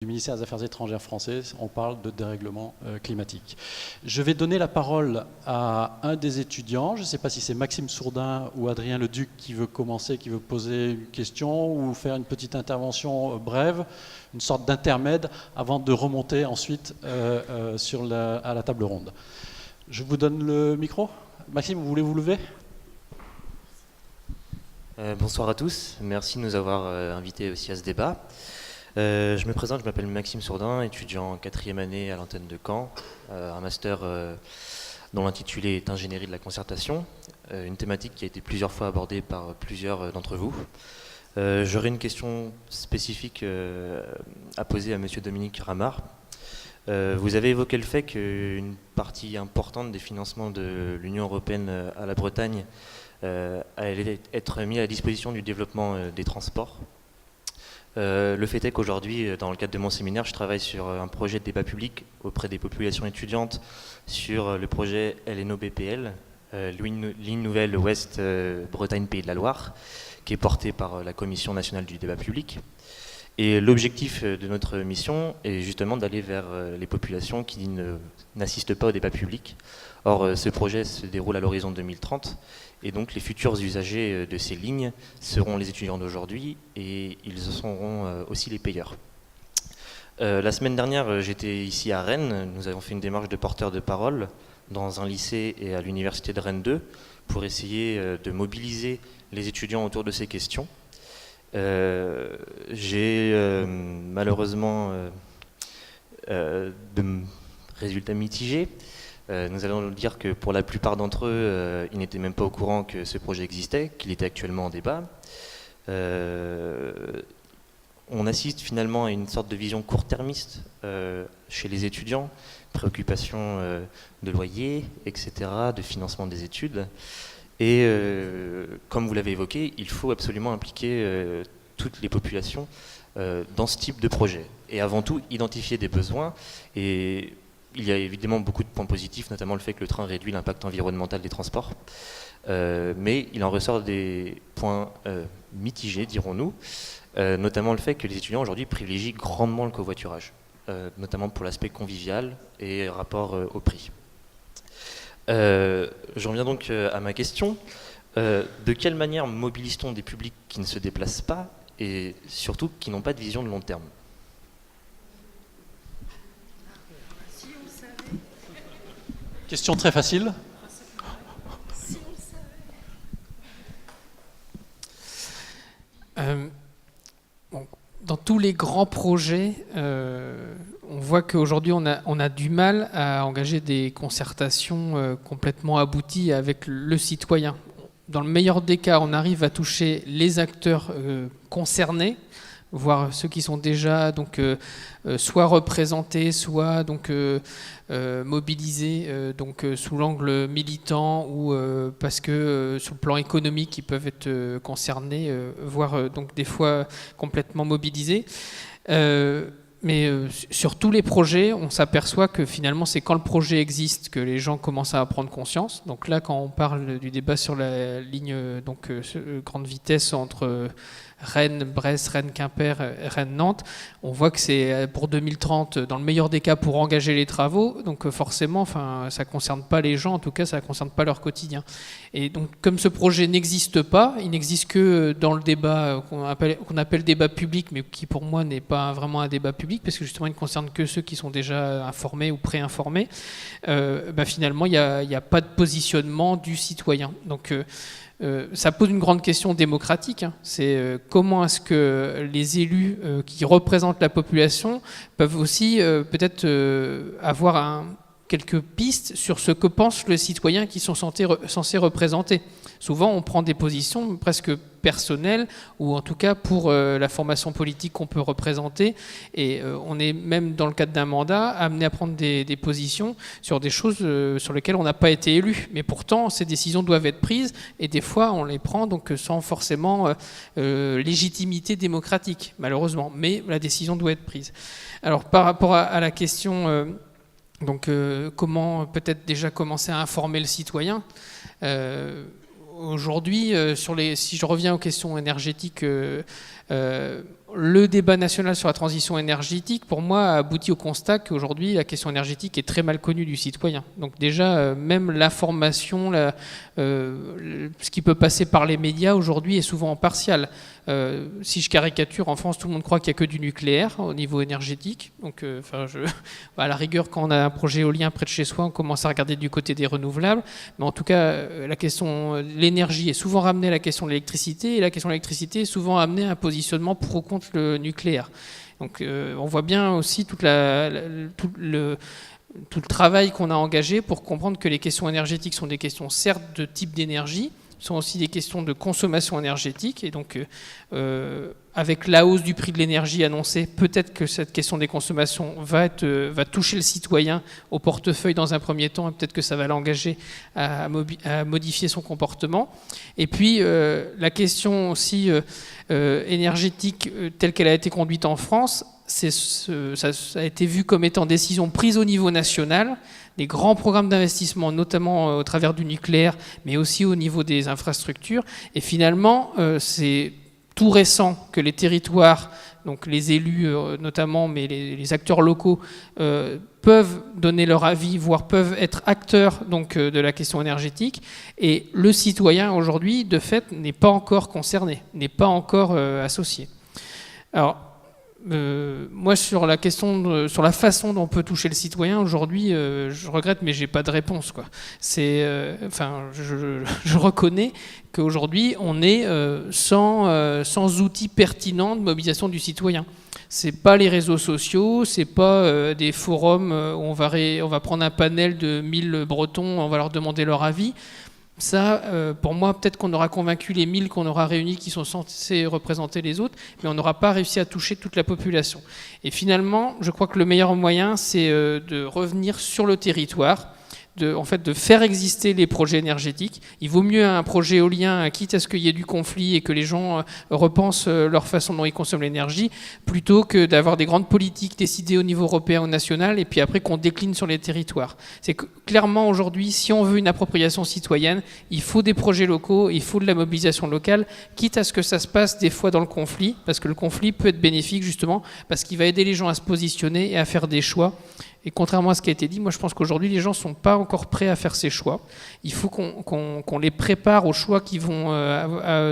du ministère des Affaires étrangères français, on parle de dérèglement climatique. Je vais donner la parole à un des étudiants, je ne sais pas si c'est Maxime Sourdin ou Adrien Leduc qui veut commencer, qui veut poser une question ou faire une petite intervention brève, une sorte d'intermède avant de remonter ensuite à la table ronde. Je vous donne le micro. Maxime, vous voulez vous lever ? Bonsoir à tous, merci de nous avoir invités aussi à ce débat. Je me présente, je m'appelle Maxime Sourdin, étudiant en 4e année à l'antenne de Caen, un master dont l'intitulé est Ingénierie de la concertation, une thématique qui a été plusieurs fois abordée par plusieurs d'entre vous. J'aurais une question spécifique à poser à monsieur Dominique Ramard. Vous avez évoqué le fait qu'une partie importante des financements de l'Union européenne à la Bretagne allait être mis à la disposition du développement des transports. Le fait est qu'aujourd'hui, dans le cadre de mon séminaire, je travaille sur un projet de débat public auprès des populations étudiantes sur le projet LNO-BPL, ligne nouvelle Ouest Bretagne-Pays de la Loire, qui est porté par la Commission nationale du débat public. Et l'objectif de notre mission est justement d'aller vers les populations qui n'assistent pas au débat public. Or, ce projet se déroule à l'horizon 2030, et donc les futurs usagers de ces lignes seront les étudiants d'aujourd'hui, et ils seront aussi les payeurs. La semaine dernière, j'étais ici à Rennes, nous avons fait une démarche de porteur de parole dans un lycée et à l'université de Rennes 2 pour essayer de mobiliser les étudiants autour de ces questions. J'ai malheureusement de résultats mitigés. Nous allons dire que pour la plupart d'entre eux, ils n'étaient même pas au courant que ce projet existait, qu'il était actuellement en débat. On assiste finalement à une sorte de vision court-termiste chez les étudiants, préoccupations de loyer, etc., de financement des études. Et comme vous l'avez évoqué, il faut absolument impliquer toutes les populations dans ce type de projet. Et avant tout, identifier des besoins. Et il y a évidemment beaucoup de points positifs, notamment le fait que le train réduit l'impact environnemental des transports. Mais il en ressort des points mitigés, dirons-nous, notamment le fait que les étudiants aujourd'hui privilégient grandement le covoiturage, notamment pour l'aspect convivial et rapport au prix. Je reviens donc à ma question. De quelle manière mobilise-t-on des publics qui ne se déplacent pas et surtout qui n'ont pas de vision de long terme ? Question très facile. Dans tous les grands projets, on voit qu'aujourd'hui on a du mal à engager des concertations complètement abouties avec le citoyen. Dans le meilleur des cas, on arrive à toucher les acteurs concernés, voire ceux qui sont déjà donc soit représentés, soit donc mobilisés donc sous l'angle militant ou parce que sur le plan économique ils peuvent être concernés, voire donc des fois complètement mobilisés. Mais sur tous les projets, on s'aperçoit que finalement, c'est quand le projet existe que les gens commencent à prendre conscience. Donc là, quand on parle du débat sur la ligne donc, grande vitesse entre Rennes, Brest, Rennes, Quimper, Rennes, Nantes, on voit que c'est pour 2030, dans le meilleur des cas, pour engager les travaux. Donc forcément, ça ne concerne pas les gens, en tout cas, ça ne concerne pas leur quotidien. Et donc, comme ce projet n'existe pas, il n'existe que dans le débat qu'on appelle débat public, mais qui pour moi n'est pas vraiment un débat public, parce que justement, il ne concerne que ceux qui sont déjà informés ou pré-informés. Finalement, il n'y a pas de positionnement du citoyen. Donc, ça pose une grande question démocratique. C'est comment est-ce que les élus qui représentent la population peuvent aussi peut-être avoir quelques pistes sur ce que pense le citoyen qu'ils sont censés représenter. Souvent, on prend des positions presque personnelles, ou en tout cas pour la formation politique qu'on peut représenter, et on est même dans le cadre d'un mandat amené à prendre des positions sur des choses sur lesquelles on n'a pas été élu. Mais pourtant, ces décisions doivent être prises, et des fois, on les prend donc sans forcément légitimité démocratique, malheureusement. Mais la décision doit être prise. Alors, par rapport à la question... comment peut-être déjà commencer à informer le citoyen. Aujourd'hui, si je reviens aux questions énergétiques, le débat national sur la transition énergétique, pour moi, a abouti au constat qu'aujourd'hui, la question énergétique est très mal connue du citoyen. Donc déjà, même l'information, ce qui peut passer par les médias aujourd'hui est souvent partial. Si je caricature, en France, tout le monde croit qu'il n'y a que du nucléaire au niveau énergétique. Donc, à la rigueur, quand on a un projet éolien près de chez soi, on commence à regarder du côté des renouvelables. Mais en tout cas, la question de l'énergie est souvent ramenée à la question de l'électricité, et la question de l'électricité est souvent amenée à un positionnement pro contre le nucléaire. Donc, on voit bien aussi tout le travail qu'on a engagé pour comprendre que les questions énergétiques sont des questions certes de type d'énergie, sont aussi des questions de consommation énergétique. Et donc, avec la hausse du prix de l'énergie annoncée, peut-être que cette question des consommations va toucher le citoyen au portefeuille dans un premier temps, et peut-être que ça va l'engager à modifier son comportement. Et puis, la question aussi énergétique telle qu'elle a été conduite en France, ça a été vu comme étant décision prise au niveau national. Les grands programmes d'investissement, notamment au travers du nucléaire, mais aussi au niveau des infrastructures. Et finalement, c'est tout récent que les territoires, donc les élus notamment, mais les acteurs locaux, peuvent donner leur avis, voire peuvent être acteurs donc, de la question énergétique. Et le citoyen, aujourd'hui, de fait, n'est pas encore concerné, n'est pas encore associé. Alors, moi, sur la façon dont on peut toucher le citoyen, aujourd'hui, je regrette, mais j'ai pas de réponse, quoi. Je reconnais qu'aujourd'hui, on est sans outils pertinents de mobilisation du citoyen. C'est pas les réseaux sociaux, c'est pas des forums où on va prendre un panel de 1000 Bretons, on va leur demander leur avis. Ça, pour moi, peut-être qu'on aura convaincu les 1000 qu'on aura réunis qui sont censés représenter les autres, mais on n'aura pas réussi à toucher toute la population. Et finalement, je crois que le meilleur moyen, c'est de revenir sur le territoire, de faire exister les projets énergétiques. Il vaut mieux un projet éolien, quitte à ce qu'il y ait du conflit et que les gens repensent leur façon dont ils consomment l'énergie, plutôt que d'avoir des grandes politiques décidées au niveau européen ou national et puis après qu'on décline sur les territoires. C'est que clairement aujourd'hui, si on veut une appropriation citoyenne, il faut des projets locaux, il faut de la mobilisation locale, quitte à ce que ça se passe des fois dans le conflit, parce que le conflit peut être bénéfique justement, parce qu'il va aider les gens à se positionner et à faire des choix. Et contrairement à ce qui a été dit, moi je pense qu'aujourd'hui les gens ne sont pas encore prêts à faire ces choix. Il faut qu'on les prépare aux choix qu'ils vont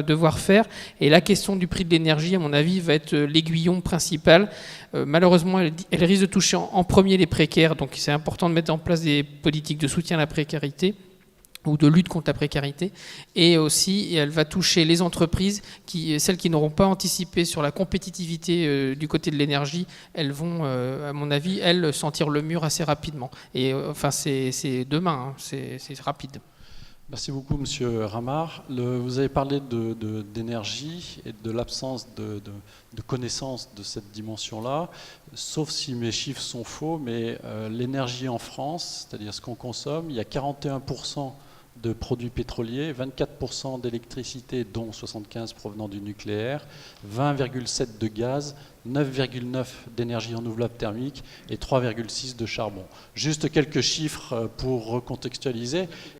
devoir faire. Et la question du prix de l'énergie, à mon avis, va être l'aiguillon principal. Malheureusement, elle risque de toucher en premier les précaires. Donc c'est important de mettre en place des politiques de soutien à la précarité ou de lutte contre la précarité, et aussi elle va toucher les entreprises, celles qui n'auront pas anticipé sur la compétitivité du côté de l'énergie, elles vont, à mon avis, elles sentir le mur assez rapidement. Et enfin, c'est demain, hein, c'est rapide. Merci beaucoup, Monsieur Ramard. Vous avez parlé d'énergie et de l'absence de connaissance de cette dimension-là, sauf si mes chiffres sont faux, mais l'énergie en France, c'est-à-dire ce qu'on consomme, il y a 41% de produits pétroliers, 24% d'électricité, dont 75% provenant du nucléaire, 20,7% de gaz, 9,9% d'énergie renouvelable thermique et 3,6% de charbon. Juste quelques chiffres pour recontextualiser.